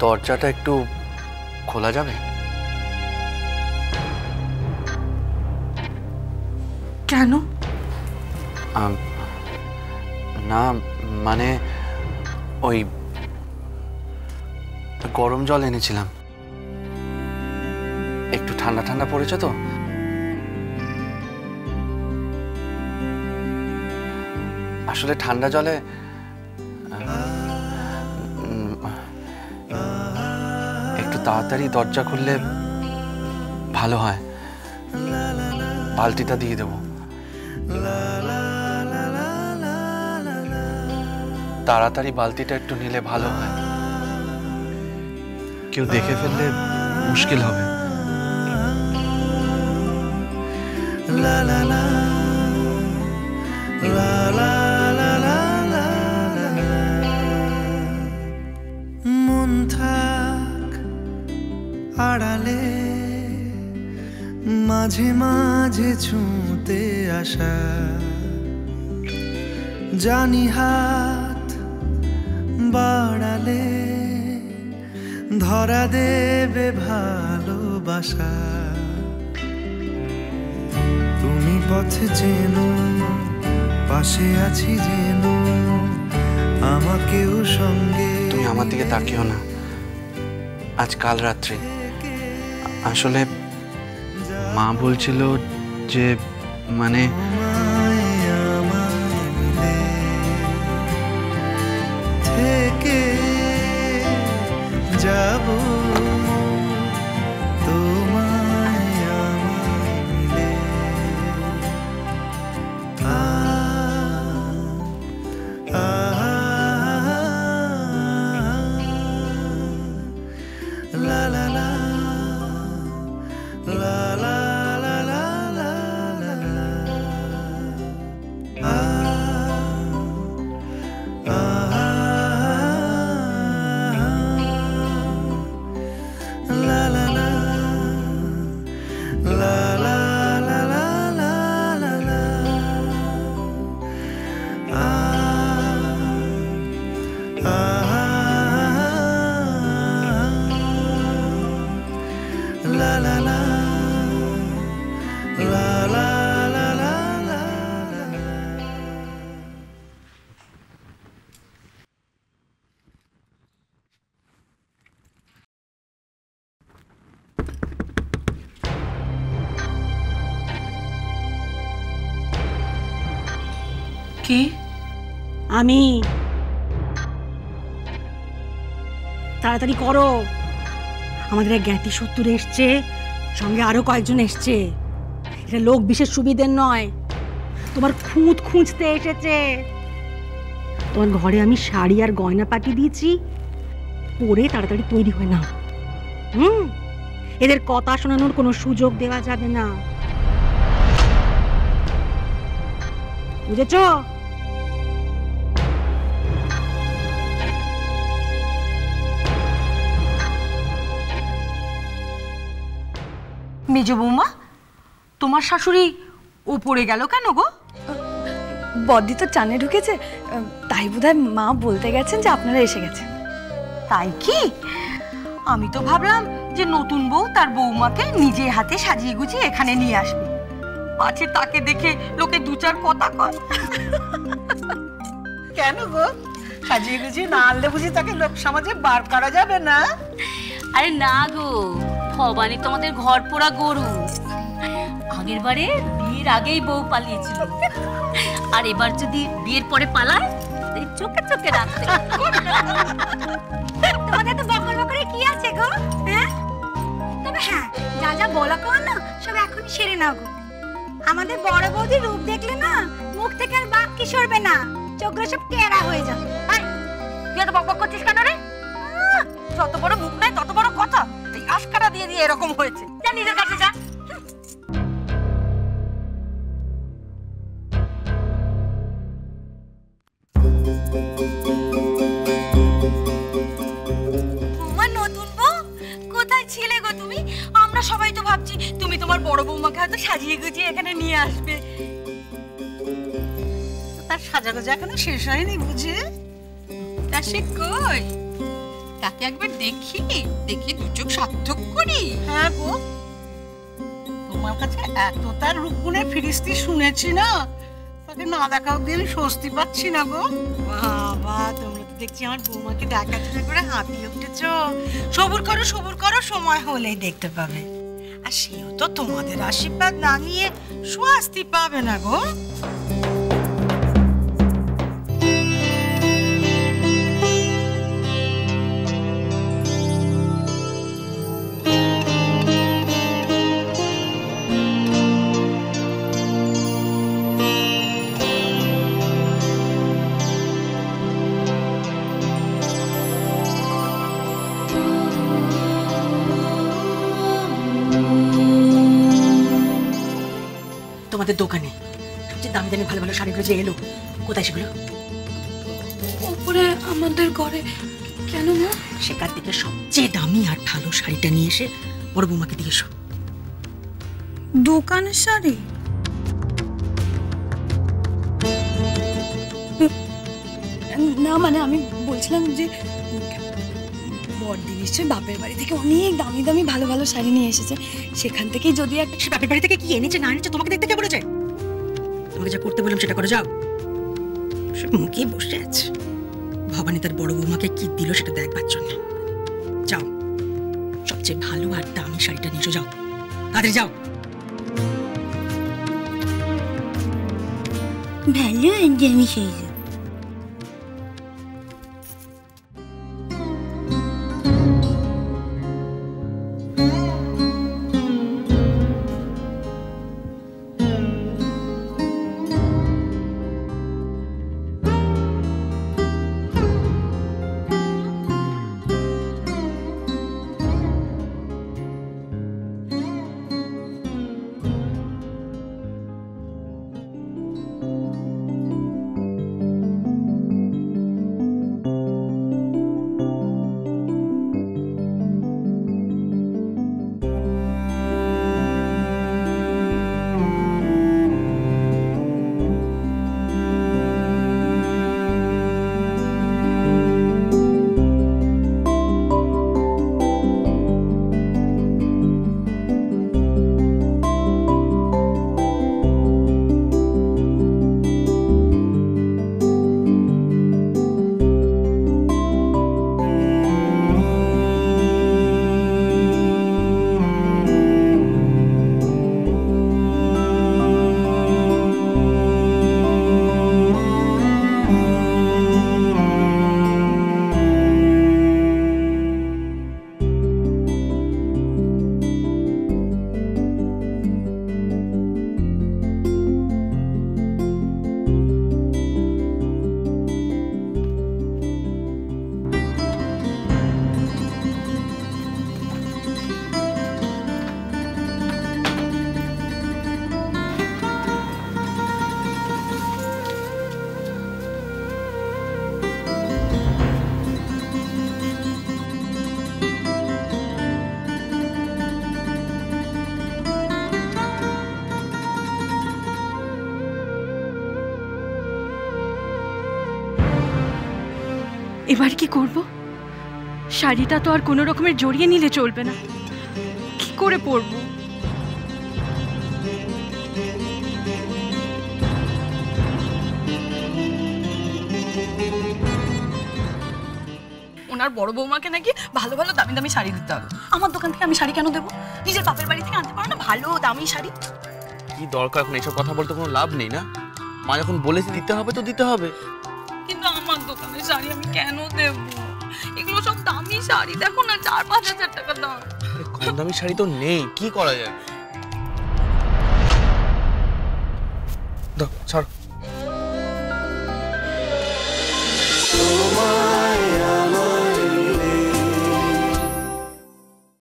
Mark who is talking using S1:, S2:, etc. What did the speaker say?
S1: দরজাটা একটু খোলা যাবে?
S2: কেন?
S1: না মানে ওই গরম জল এনেছিলাম, একটু ঠান্ডা ঠান্ডা পড়েছে তো। আসলে ঠান্ডা জলে একটু তাড়াতাড়ি দরজা খুললে ভালো হয়। বালতিটা দিয়ে দেবো। তাড়াতাড়ি বালতিটা একটু নিলে ভালো হয়, কেউ দেখে ফেললে মুশকিল হবে।
S3: মন থাক আড়ালে, মাঝে মাঝে ছুঁতে আসা, জানি হাত বাড়ালে ধরা দেবে ভালোবাসা। তুমি পথে চেনো, পাশে আছি যেন, আমাকেও সঙ্গে।
S1: তুমি আমার দিকে তাকিও না। আজ কাল রাত্রে আসলে মা বলছিল যে মানে
S3: থেকে যাব তোমায় আমায় মিলে। লা লা লা লা লা লা লা লা
S2: কে?
S4: আমি। তাড়াতাড়ি করো, আমাদের এক জ্ঞাতি শত্রু এসছে, সঙ্গে আরো কয়েকজন এসছে। এটা লোক বিশেষ সুবিধের নয়, তোমার খুঁত খুঁজতে এসেছে। তোমার ঘরে আমি শাড়ি আর গয়না পাঠিয়ে দিয়েছি, পরে তাড়াতাড়ি তৈরি হয় না। এদের কথা শোনানোর কোনো সুযোগ দেওয়া যাবে না, বুঝেছ?
S2: মেজ বৌমা, তোমার শাশুড়ি ওপরে গেল কেন গো?
S5: বদ্দি তো টানে ঢুকেছে, তাই বোধহয় মা বলতে গেছেন যে আপনারা এসে গেছেন।
S2: তাই কি? আমি তো ভাবলাম যে নতুন বউ তার বৌমাকে নিজে হাতে সাজিয়ে গুছিয়ে এখানে নিয়ে আসবে, পাছে তাকে দেখে লোকে দু চার কথা কয়।
S6: কেন গো, সাজিয়ে গুছিয়ে না আনলে বুঝি তাকে লোক সমাজে বার করা যাবে না?
S7: আরে না গো, ভবানী তো আমাদের ঘর পোড়া গরু। আগের বারে বিয়ের আগেই বউ পালিয়েছিল, আর এবার যদি বিয়ের পরে পালায় চোখে চোখে রাখতে।
S4: তোমাদের তো বকর বকরে কি আছে গো? হ্যাঁ, তবে হ্যাঁ, যা যা বলা কর না সব এখনই সেরে নাও গো। আমাদের বড় বৌদির রূপ দেখলে না মুখ থেকে আর বাক কি সরবে না, চোখগুলো সব টেরা হয়ে যাবে।
S2: তুই এত বক বক করছিস কেন রে? যত বড় মুখ নাই তত বড় কথা, এই আশকারা দিয়ে দিয়ে এরকম হয়েছে। যা নিজের কাছে যা। নতুন বউ কোথায় ছিলে গো তুমি? আমরা সবাই তো ভাবছি তুমি তোমার বড় বৌমাকে হয়তো সাজিয়ে গুছিয়ে এখানে নিয়ে আসবে।
S6: তার সাজাগোজা এখনো শেষ হয়নি বুঝে? তা সে কই?
S2: তাকে একবার দেখি, দেখি দু চোখ সার্থক করি।
S6: হ্যাঁ গো, তোমার কাছে এত তার রূপগুণের ফিরিস্তি শুনেছি না, তাকে না দেখা অব্দি আমি স্বস্তি পাচ্ছি না গো।
S4: বাবা, তোমরা তো দেখছি আমার বৌমাকে দেখাশোনা করে হাঁপিয়ে উঠেছো। সবুর করো, সময় হলেই দেখতে পাবে। আর সেও তো তোমাদের আশীর্বাদ না নিয়ে স্বস্তি পাবে না গো। তোমাদের দোকানে সবচেয়ে দামি দামি ভালো ভালো শাড়িগুলো যে এলো, কোথায় সেগুলো?
S5: উপরে আমাদের ঘরে। কেন মা?
S4: সেখান থেকে সবচেয়ে দামি আর ভালো শাড়িটা নিয়ে এসে বড় বৌমাকে দিয়ে এসো।
S5: দোকানের শাড়ি? না মানে আমি বলছিলাম যে বড়দি নিশ্চয়ই বাপের বাড়ি থেকে অনেক দামি দামি ভালো ভালো শাড়ি নিয়ে এসেছে, সেখান থেকেই যদি একটা।
S4: সে বাপের বাড়ি থেকে কি এনেছে না এনেছে তোমাকে দেখতে কে বলেছে? তোমাকে যা করতে বললাম সেটা করে যাও। সে মুখেই বসে আছে, ভবানী তার বড় বৌমাকে কি দিল সেটা দেখবার জন্য। যাও, সবচেয়ে ভালো আর দামি শাড়িটা নিয়ে এসো, যাও তাড়াতাড়ি যাও।
S5: ভালো আর দামি শাড়ি।
S8: এবার কি করব? শাড়িটা তো আর কোনো রকমের জড়িয়ে নিলে চলবে না, কি করে পরবো?
S5: ওনার বড় বৌমাকে নাকি ভালো ভালো দামি দামি শাড়ি দিতে হবে। আমার দোকান থেকে আমি শাড়ি কেন দেবো? নিজের বাপের বাড়ি থেকে আনতে পারো না ভালো দামি শাড়ি?
S1: কি দরকার এখন এইসব কথা বলতে? কোনো লাভ নেই না, মা যখন বলেছে দিতে হবে তো দিতে হবে।
S5: কিন্তু আমার দোকানের শাড়ি আমি কেন দেবো? এগুলো সব দামি শাড়ি, দেখো না 4-5 হাজার টাকা দাম।
S1: কম দামি শাড়ি তো নেই, কি করা যায়? দাও ছাড়।